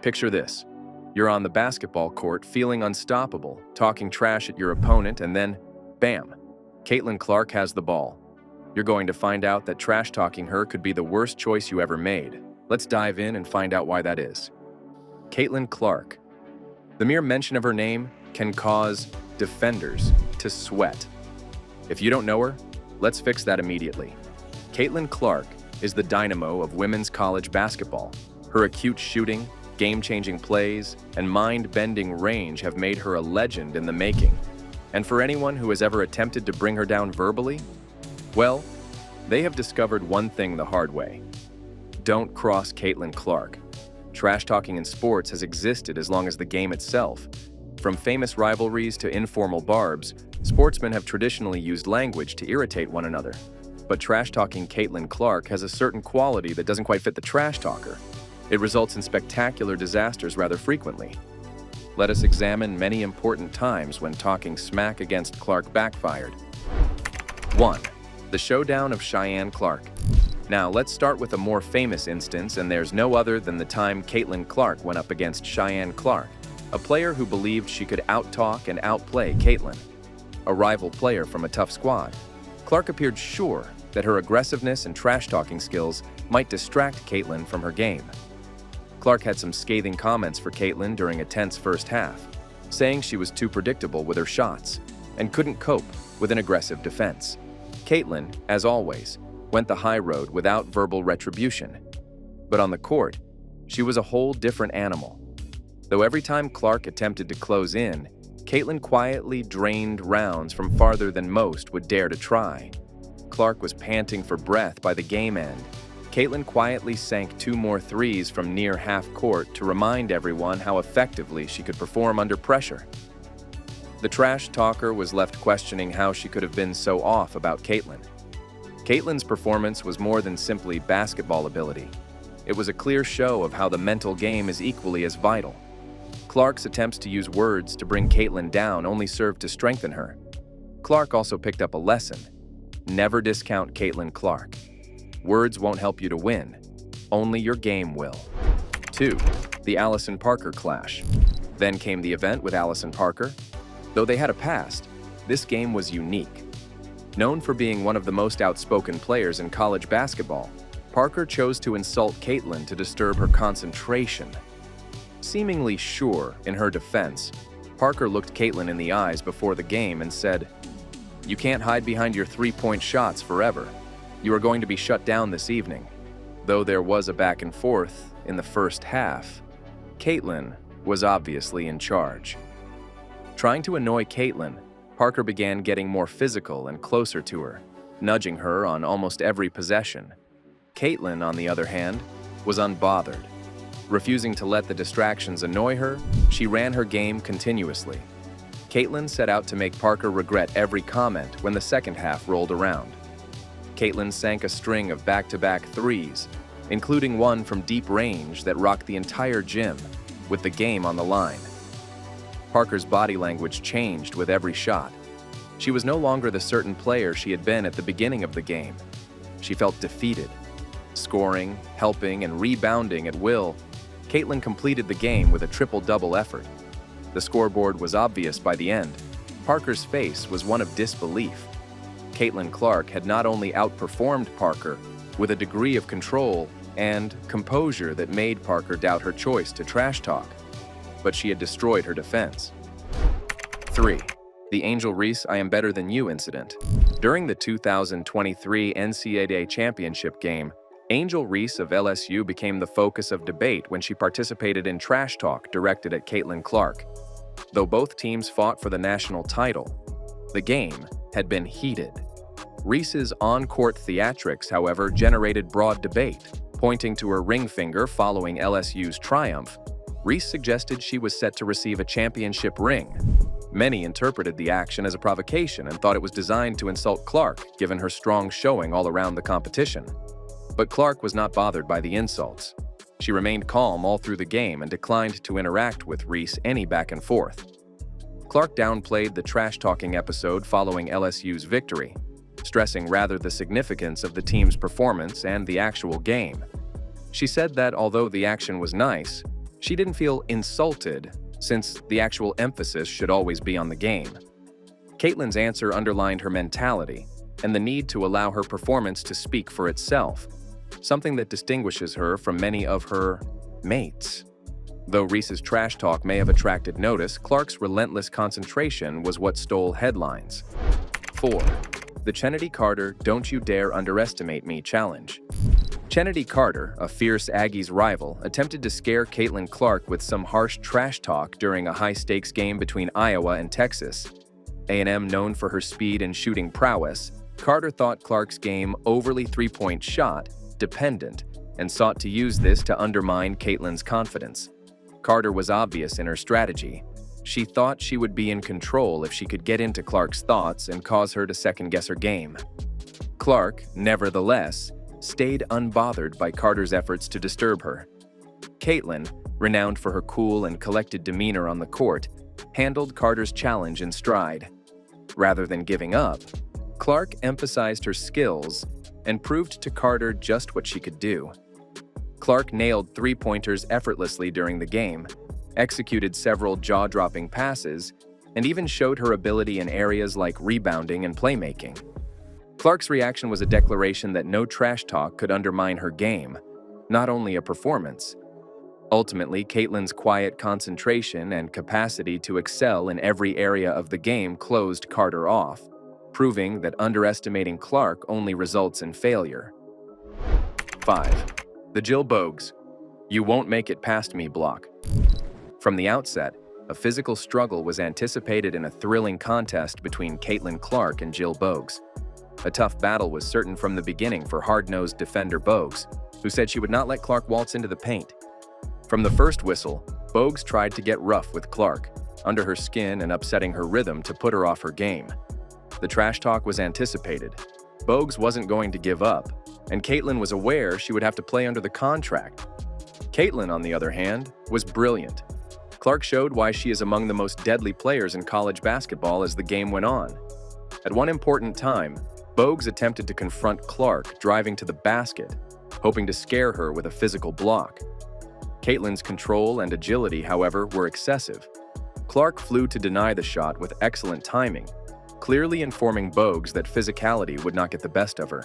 Picture this. You're on the basketball court feeling unstoppable, talking trash at your opponent, and then, bam, Caitlin Clark has the ball. You're going to find out that trash-talking her could be the worst choice you ever made. Let's dive in and find out why that is. Caitlin Clark. The mere mention of her name can cause defenders to sweat. If you don't know her, let's fix that immediately. Caitlin Clark is the dynamo of women's college basketball. Her acute shooting, game-changing plays, and mind-bending range have made her a legend in the making. And for anyone who has ever attempted to bring her down verbally, well, they have discovered one thing the hard way. Don't cross Caitlin Clark. Trash-talking in sports has existed as long as the game itself. From famous rivalries to informal barbs, sportsmen have traditionally used language to irritate one another. But trash-talking Caitlin Clark has a certain quality that doesn't quite fit the trash talker. It results in spectacular disasters rather frequently. Let us examine many important times when talking smack against Clark backfired. 1. The Showdown of Cheyenne Clark. Now, let's start with a more famous instance, and there's no other than the time Caitlin Clark went up against Cheyenne Clark, a player who believed she could out-talk and outplay Caitlin. A rival player from a tough squad, Clark appeared sure that her aggressiveness and trash-talking skills might distract Caitlin from her game. Clark had some scathing comments for Caitlin during a tense first half, saying she was too predictable with her shots and couldn't cope with an aggressive defense. Caitlin, as always, went the high road without verbal retribution. But on the court, she was a whole different animal. Though every time Clark attempted to close in, Caitlin quietly drained rounds from farther than most would dare to try. Clark was panting for breath by the game end. Caitlin quietly sank 2 more threes from near half court to remind everyone how effectively she could perform under pressure. The trash talker was left questioning how she could have been so off about Caitlin. Caitlin's performance was more than simply basketball ability. It was a clear show of how the mental game is equally as vital. Clark's attempts to use words to bring Caitlin down only served to strengthen her. Clark also picked up a lesson. Never discount Caitlin Clark. Words won't help you to win. Only your game will. 2. The Allison Parker clash. Then came the event with Allison Parker. Though they had a past, this game was unique. Known for being one of the most outspoken players in college basketball, Parker chose to insult Caitlin to disturb her concentration. Seemingly sure in her defense, Parker looked Caitlin in the eyes before the game and said, "You can't hide behind your three-point shots forever. You are going to be shut down this evening." Though there was a back and forth in the first half, Caitlin was obviously in charge. Trying to annoy Caitlin, Parker began getting more physical and closer to her, nudging her on almost every possession. Caitlin, on the other hand, was unbothered. Refusing to let the distractions annoy her, she ran her game continuously. Caitlin set out to make Parker regret every comment when the second half rolled around. Caitlin sank a string of back-to-back threes, including one from deep range that rocked the entire gym, with the game on the line. Parker's body language changed with every shot. She was no longer the certain player she had been at the beginning of the game. She felt defeated. Scoring, helping, and rebounding at will, Caitlin completed the game with a triple-double effort. The scoreboard was obvious by the end. Parker's face was one of disbelief. Caitlin Clark had not only outperformed Parker with a degree of control and composure that made Parker doubt her choice to trash talk, but she had destroyed her defense. 3. The Angel Reese I am better than you incident. During the 2023 NCAA championship game, Angel Reese of LSU became the focus of debate when she participated in trash talk directed at Caitlin Clark. Though both teams fought for the national title, the game had been heated. Reese's on-court theatrics, however, generated broad debate. Pointing to her ring finger following LSU's triumph, Reese suggested she was set to receive a championship ring. Many interpreted the action as a provocation and thought it was designed to insult Clark, given her strong showing all around the competition. But Clark was not bothered by the insults. She remained calm all through the game and declined to interact with Reese any back and forth. Clark downplayed the trash-talking episode following LSU's victory, stressing rather the significance of the team's performance and the actual game. She said that although the action was nice, She didn't feel insulted, since the actual emphasis should always be on the game. Caitlin's answer underlined her mentality and the need to allow her performance to speak for itself, something that distinguishes her from many of her mates. Though Reese's trash talk may have attracted notice, Clark's relentless concentration was what stole headlines. 4. The Chennedy Carter Don't You Dare Underestimate Me Challenge. Chennedy Carter, a fierce Aggies rival, attempted to scare Caitlin Clark with some harsh trash talk during a high-stakes game between Iowa and Texas. A&M known for her speed and shooting prowess, Carter thought Clark's game overly three-point shot dependent and sought to use this to undermine Caitlin's confidence. Carter was obvious in her strategy. She thought she would be in control if she could get into Clark's thoughts and cause her to second-guess her game. Clark, nevertheless, stayed unbothered by Carter's efforts to disturb her. Caitlin, renowned for her cool and collected demeanor on the court, handled Carter's challenge in stride. Rather than giving up, Clark emphasized her skills and proved to Carter just what she could do. Clark nailed three-pointers effortlessly during the game, executed several jaw-dropping passes, and even showed her ability in areas like rebounding and playmaking. Clark's reaction was a declaration that no trash talk could undermine her game, not only a performance. Ultimately, Caitlin's quiet concentration and capacity to excel in every area of the game closed Carter off, proving that underestimating Clark only results in failure. 5. The Jill Bogues You Won't Make It Past Me block. From the outset, a physical struggle was anticipated in a thrilling contest between Caitlin Clark and Jill Bogues. A tough battle was certain from the beginning for hard-nosed defender Bogues, who said she would not let Clark waltz into the paint. From the first whistle, Bogues tried to get rough with Clark, under her skin and upsetting her rhythm to put her off her game. The trash talk was anticipated. Bogues wasn't going to give up, and Caitlin was aware she would have to play under the contract. Caitlin, on the other hand, was brilliant. Clark showed why she is among the most deadly players in college basketball as the game went on. At one important time, Bogues attempted to confront Clark driving to the basket, hoping to scare her with a physical block. Caitlin's control and agility, however, were excessive. Clark flew to deny the shot with excellent timing, clearly informing Bogues that physicality would not get the best of her.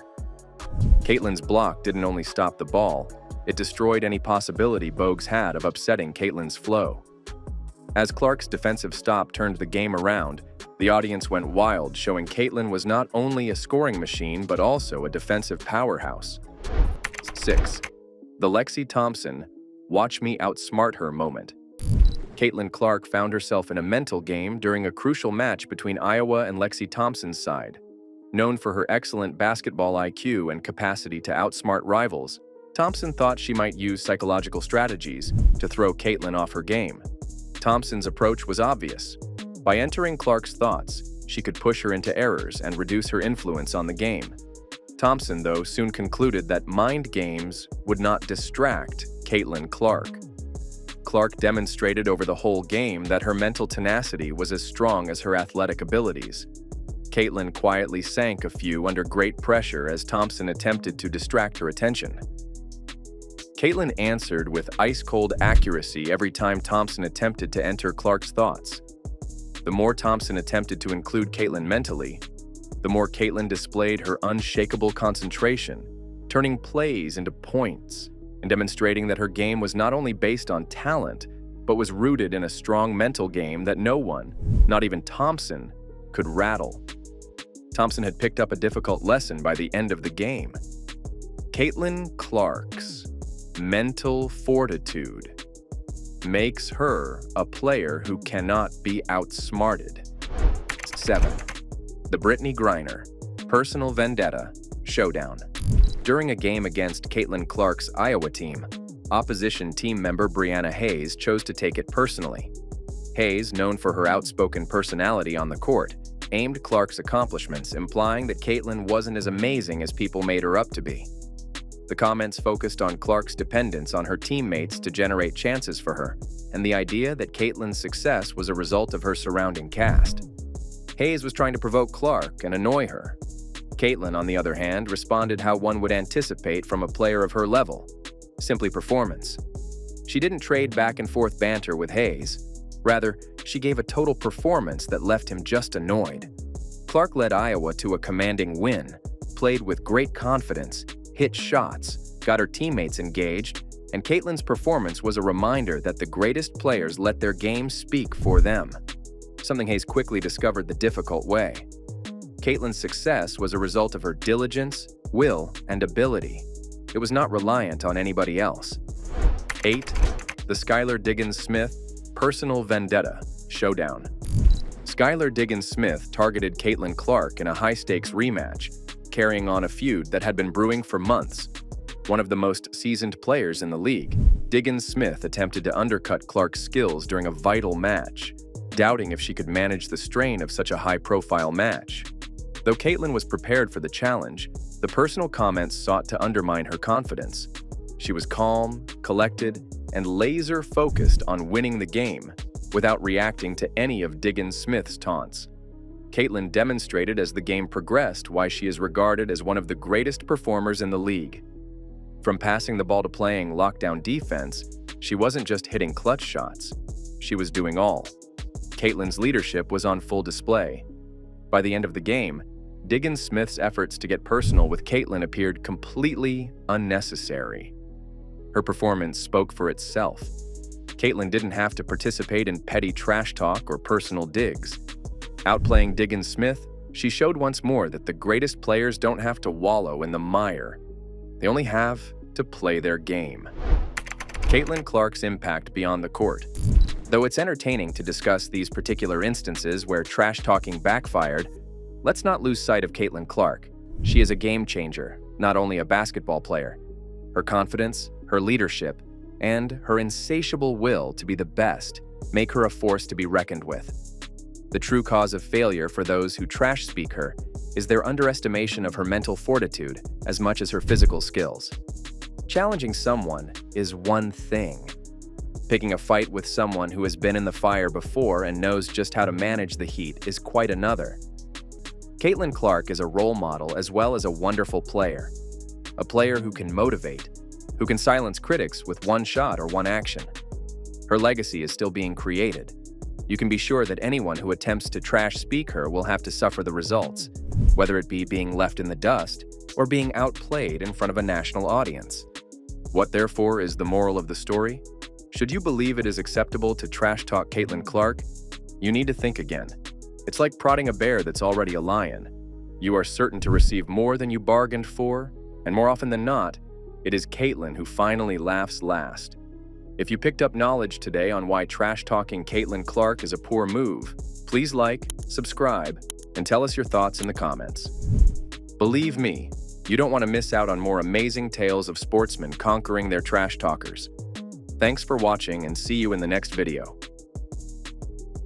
Caitlin's block didn't only stop the ball, it destroyed any possibility Bogues had of upsetting Caitlin's flow. As Clark's defensive stop turned the game around, the audience went wild, showing Caitlin was not only a scoring machine but also a defensive powerhouse. 6. The Lexi Thompson Watch Me Outsmart Her moment. Caitlin Clark found herself in a mental game during a crucial match between Iowa and Lexi Thompson's side. Known for her excellent basketball IQ and capacity to outsmart rivals, Thompson thought she might use psychological strategies to throw Caitlin off her game. Thompson's approach was obvious. By entering Clark's thoughts, she could push her into errors and reduce her influence on the game. Thompson, though, soon concluded that mind games would not distract Caitlin Clark. Clark demonstrated over the whole game that her mental tenacity was as strong as her athletic abilities. Caitlin quietly sank a few under great pressure as Thompson attempted to distract her attention. Caitlin answered with ice-cold accuracy every time Thompson attempted to enter Clark's thoughts. The more Thompson attempted to include Caitlin mentally, the more Caitlin displayed her unshakable concentration, turning plays into points and demonstrating that her game was not only based on talent, but was rooted in a strong mental game that no one, not even Thompson, could rattle. Thompson had picked up a difficult lesson by the end of the game. Caitlin Clark's mental fortitude makes her a player who cannot be outsmarted. 7. The Britney Grryer Personal Vendetta Showdown. During a game against Caitlin Clark's Iowa team, opposition team member Brianna Hayes chose to take it personally. Hayes, known for her outspoken personality on the court, aimed Clark's accomplishments, implying that Caitlin wasn't as amazing as people made her up to be. The comments focused on Clark's dependence on her teammates to generate chances for her, and the idea that Caitlin's success was a result of her surrounding cast. Hayes was trying to provoke Clark and annoy her. Caitlin, on the other hand, responded how one would anticipate from a player of her level, simply performance. She didn't trade back and forth banter with Hayes. Rather, she gave a total performance that left him just annoyed. Clark led Iowa to a commanding win, played with great confidence, hit shots, got her teammates engaged, and Caitlin's performance was a reminder that the greatest players let their game speak for them, something Hayes quickly discovered the difficult way. Caitlin's success was a result of her diligence, will, and ability. It was not reliant on anybody else. 8. The Skyler Diggins Smith Personal Vendetta Showdown. Skyler Diggins Smith targeted Caitlin Clark in a high-stakes rematch, carrying on a feud that had been brewing for months. One of the most seasoned players in the league, Diggins Smith attempted to undercut Clark's skills during a vital match, doubting if she could manage the strain of such a high-profile match. Though Caitlin was prepared for the challenge, the personal comments sought to undermine her confidence. She was calm, collected, and laser-focused on winning the game, without reacting to any of Diggins Smith's taunts. Caitlin demonstrated as the game progressed why she is regarded as one of the greatest performers in the league. From passing the ball to playing lockdown defense, she wasn't just hitting clutch shots. She was doing all. Caitlin's leadership was on full display. By the end of the game, Diggins Smith's efforts to get personal with Caitlin appeared completely unnecessary. Her performance spoke for itself. Caitlin didn't have to participate in petty trash talk or personal digs. Outplaying Diggins Smith, she showed once more that the greatest players don't have to wallow in the mire. They only have to play their game. Caitlin Clark's impact beyond the court. Though it's entertaining to discuss these particular instances where trash talking backfired, let's not lose sight of Caitlin Clark. She is a game changer, not only a basketball player. Her confidence, her leadership, and her insatiable will to be the best make her a force to be reckoned with. The true cause of failure for those who trash speak her is their underestimation of her mental fortitude as much as her physical skills. Challenging someone is one thing. Picking a fight with someone who has been in the fire before and knows just how to manage the heat is quite another. Caitlin Clark is a role model as well as a wonderful player. A player who can motivate, who can silence critics with one shot or one action. Her legacy is still being created. You can be sure that anyone who attempts to trash speak her will have to suffer the results, whether it be being left in the dust or being outplayed in front of a national audience. What therefore is the moral of the story? Should you believe it is acceptable to trash talk Caitlin Clark? You need to think again. It's like prodding a bear that's already a lion. You are certain to receive more than you bargained for, and more often than not, it is Caitlin who finally laughs last. If you picked up knowledge today on why trash-talking Caitlin Clark is a poor move, please like, subscribe, and tell us your thoughts in the comments. Believe me, you don't want to miss out on more amazing tales of sportsmen conquering their trash talkers. Thanks for watching and see you in the next video.